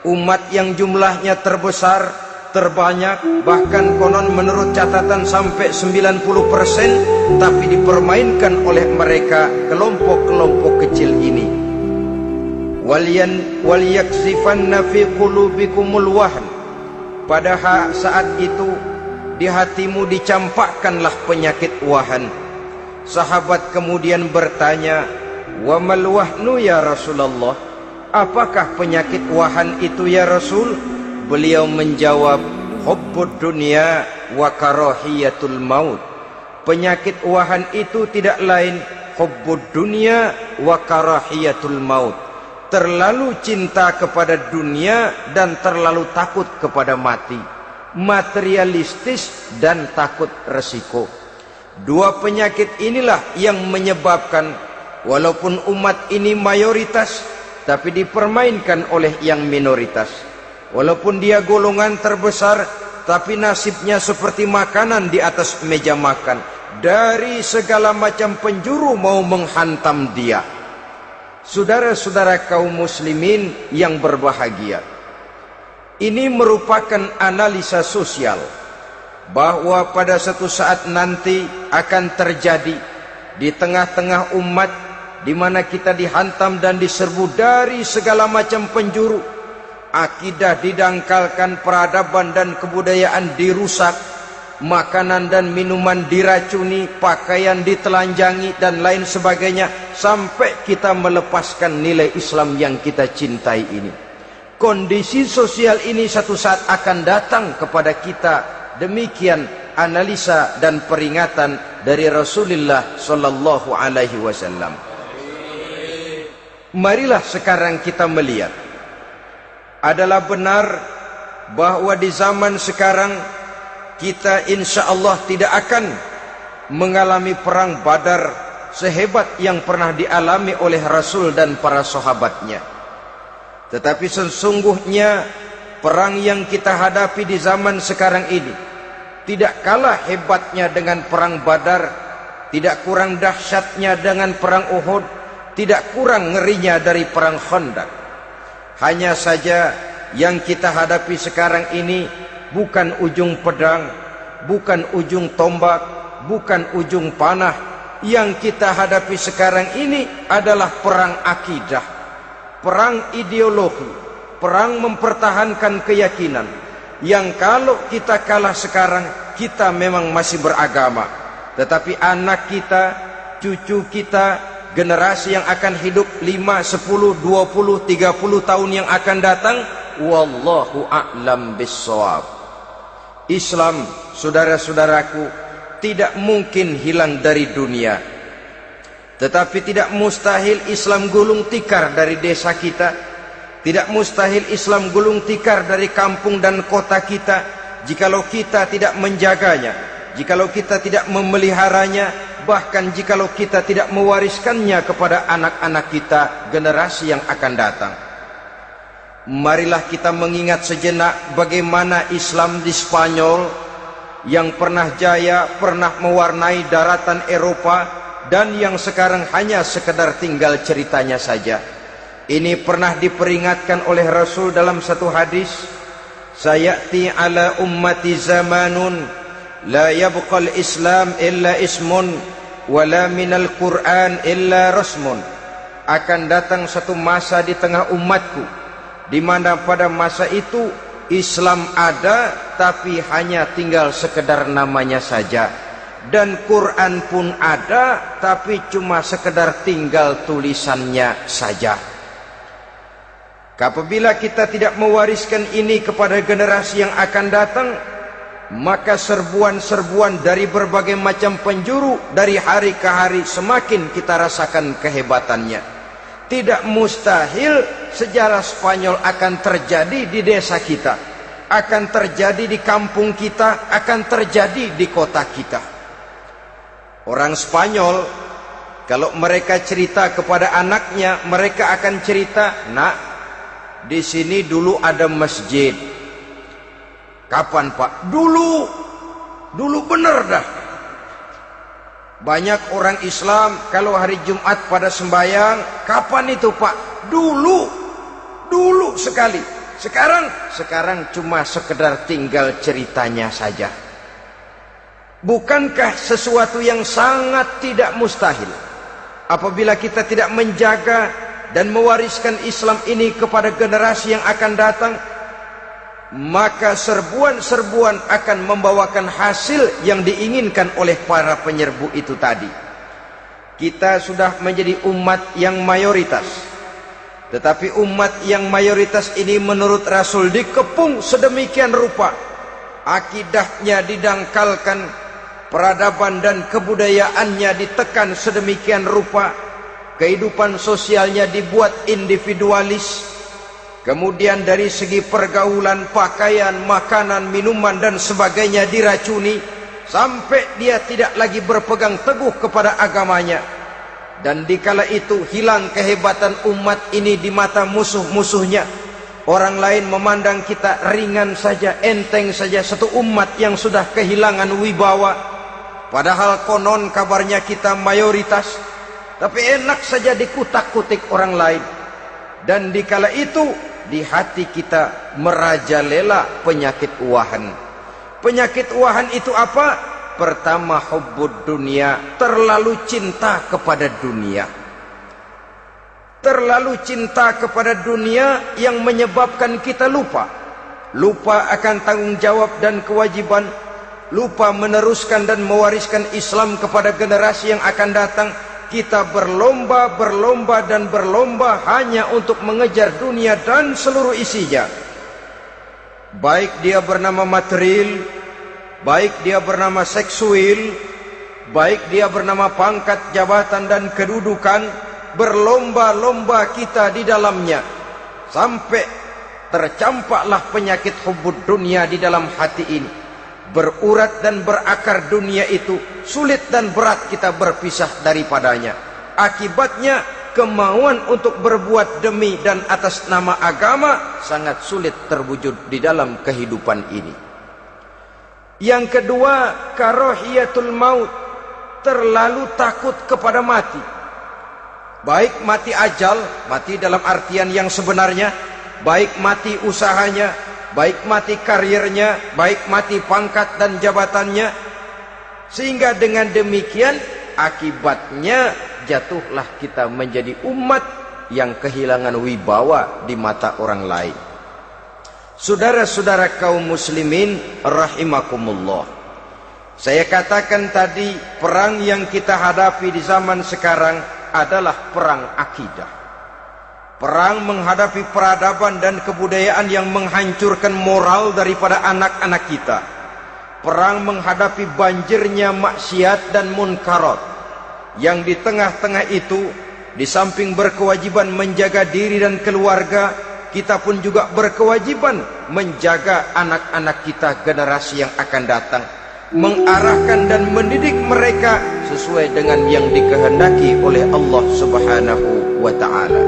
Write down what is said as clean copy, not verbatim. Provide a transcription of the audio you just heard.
Umat yang jumlahnya terbesar, terbanyak, bahkan konon menurut catatan sampai 90%, tapi dipermainkan oleh mereka kelompok-kelompok kecil ini. Walyaksifanna fi qulubikumul wahn. Pada saat itu di hatimu dicampakkanlah penyakit wahan. Sahabat kemudian bertanya, "Wa mal wahnu ya Rasulullah?" Apakah penyakit wahan itu ya Rasul? Beliau menjawab, hubbud dunya wa karahiyatul maut. Penyakit wahan itu tidak lain hubbud dunya wa karahiyatul maut. Terlalu cinta kepada dunia dan terlalu takut kepada mati. Materialistis dan takut resiko. Dua penyakit inilah yang menyebabkan walaupun umat ini mayoritas, tapi dipermainkan oleh yang minoritas. Walaupun dia golongan terbesar, tapi nasibnya seperti makanan di atas meja makan. Dari segala macam penjuru mau menghantam dia. Saudara-saudara kaum muslimin yang berbahagia, ini merupakan analisa sosial bahwa pada suatu saat nanti akan terjadi di tengah-tengah umat di mana kita dihantam dan diserbu dari segala macam penjuru. Akidah didangkalkan, peradaban dan kebudayaan dirusak, makanan dan minuman diracuni, pakaian ditelanjangi dan lain sebagainya, sampai kita melepaskan nilai Islam yang kita cintai ini. Kondisi sosial ini satu saat akan datang kepada kita. Demikian analisa dan peringatan dari Rasulullah sallallahu alaihi wasallam. Marilah sekarang kita melihat, adalah benar bahwa di zaman sekarang kita insya Allah tidak akan mengalami perang Badar sehebat yang pernah dialami oleh Rasul dan para sahabatnya. Tetapi sesungguhnya perang yang kita hadapi di zaman sekarang ini tidak kalah hebatnya dengan perang Badar, tidak kurang dahsyatnya dengan perang Uhud, tidak kurang ngerinya dari perang Khandaq. Hanya saja yang kita hadapi sekarang ini bukan ujung pedang, bukan ujung tombak, bukan ujung panah. Yang kita hadapi sekarang ini adalah perang akidah, perang ideologi, perang mempertahankan keyakinan. Yang kalau kita kalah sekarang, kita memang masih beragama. Tetapi anak kita, cucu kita, generasi yang akan hidup 5, 10, 20, 30 tahun yang akan datang, wallahu a'lam bissawab. Islam, saudara-saudaraku, tidak mungkin hilang dari dunia. Tetapi tidak mustahil Islam gulung tikar dari desa kita. Tidak mustahil Islam gulung tikar dari kampung dan kota kita, jikalau kita tidak menjaganya, jikalau kita tidak memeliharanya, bahkan jikalau kita tidak mewariskannya kepada anak-anak kita, generasi yang akan datang. Marilah kita mengingat sejenak bagaimana Islam di Spanyol yang pernah jaya, pernah mewarnai daratan Eropa, dan yang sekarang hanya sekedar tinggal ceritanya saja. Ini pernah diperingatkan oleh Rasul dalam satu hadis, sayati ala ummati zamanun la yabqal Islam illa ismun wala minal Quran illa rasmun. Akan datang satu masa di tengah umatku di mana pada masa itu Islam ada tapi hanya tinggal sekedar namanya saja, dan Quran pun ada tapi cuma sekedar tinggal tulisannya saja. Apabila kita tidak mewariskan ini kepada generasi yang akan datang, maka serbuan-serbuan dari berbagai macam penjuru dari hari ke hari semakin kita rasakan kehebatannya. Tidak mustahil sejarah Spanyol akan terjadi di desa kita, akan terjadi di kampung kita, akan terjadi di kota kita. Orang Spanyol kalau mereka cerita kepada anaknya, mereka akan cerita, "Nak, di sini dulu ada masjid." Kapan, Pak? Dulu bener dah. Banyak orang Islam kalau hari Jumat pada sembahyang, kapan itu, Pak? Dulu sekali. Sekarang cuma sekedar tinggal ceritanya saja. Bukankah sesuatu yang sangat tidak mustahil apabila kita tidak menjaga dan mewariskan Islam ini kepada generasi yang akan datang, maka serbuan-serbuan akan membawakan hasil yang diinginkan oleh para penyerbu itu tadi. Kita sudah menjadi umat yang mayoritas, tetapi umat yang mayoritas ini menurut Rasul dikepung sedemikian rupa, akidahnya didangkalkan, peradaban dan kebudayaannya ditekan sedemikian rupa, kehidupan sosialnya dibuat individualis, kemudian dari segi pergaulan, pakaian, makanan, minuman dan sebagainya diracuni, sampai dia tidak lagi berpegang teguh kepada agamanya. Dan dikala itu hilang kehebatan umat ini di mata musuh-musuhnya. Orang lain memandang kita ringan saja, enteng saja, satu umat yang sudah kehilangan wibawa. Padahal konon kabarnya kita mayoritas, tapi enak saja dikutak-kutik orang lain. Dan dikala itu di hati kita merajalela penyakit uahan. Penyakit uahan itu apa? Pertama, hubbud dunia, terlalu cinta kepada dunia. Terlalu cinta kepada dunia yang menyebabkan kita lupa akan tanggung jawab dan kewajiban, lupa meneruskan dan mewariskan Islam kepada generasi yang akan datang. Kita berlomba dan berlomba hanya untuk mengejar dunia dan seluruh isinya, baik dia bernama material, baik dia bernama seksual, baik dia bernama pangkat, jabatan dan kedudukan. Berlomba-lomba kita di dalamnya sampai tercampaklah penyakit hubbud dunia di dalam hati ini. Berurat dan berakar dunia itu, sulit dan berat kita berpisah daripadanya. Akibatnya kemauan untuk berbuat demi dan atas nama agama sangat sulit terwujud di dalam kehidupan ini. Yang kedua, karahiyatul maut, terlalu takut kepada mati. Baik mati ajal, mati dalam artian yang sebenarnya, baik mati usahanya, baik mati karirnya, baik mati pangkat dan jabatannya. Sehingga dengan demikian akibatnya jatuhlah kita menjadi umat yang kehilangan wibawa di mata orang lain. Saudara-saudara kaum muslimin rahimakumullah, saya katakan tadi, perang yang kita hadapi di zaman sekarang adalah perang akidah. Perang menghadapi peradaban dan kebudayaan yang menghancurkan moral daripada anak-anak kita. Perang menghadapi banjirnya maksiat dan munkarat, yang di tengah-tengah itu, di samping berkewajiban menjaga diri dan keluarga, kita pun juga berkewajiban menjaga anak-anak kita, generasi yang akan datang, mengarahkan dan mendidik mereka sesuai dengan yang dikehendaki oleh Allah Subhanahu wa ta'ala.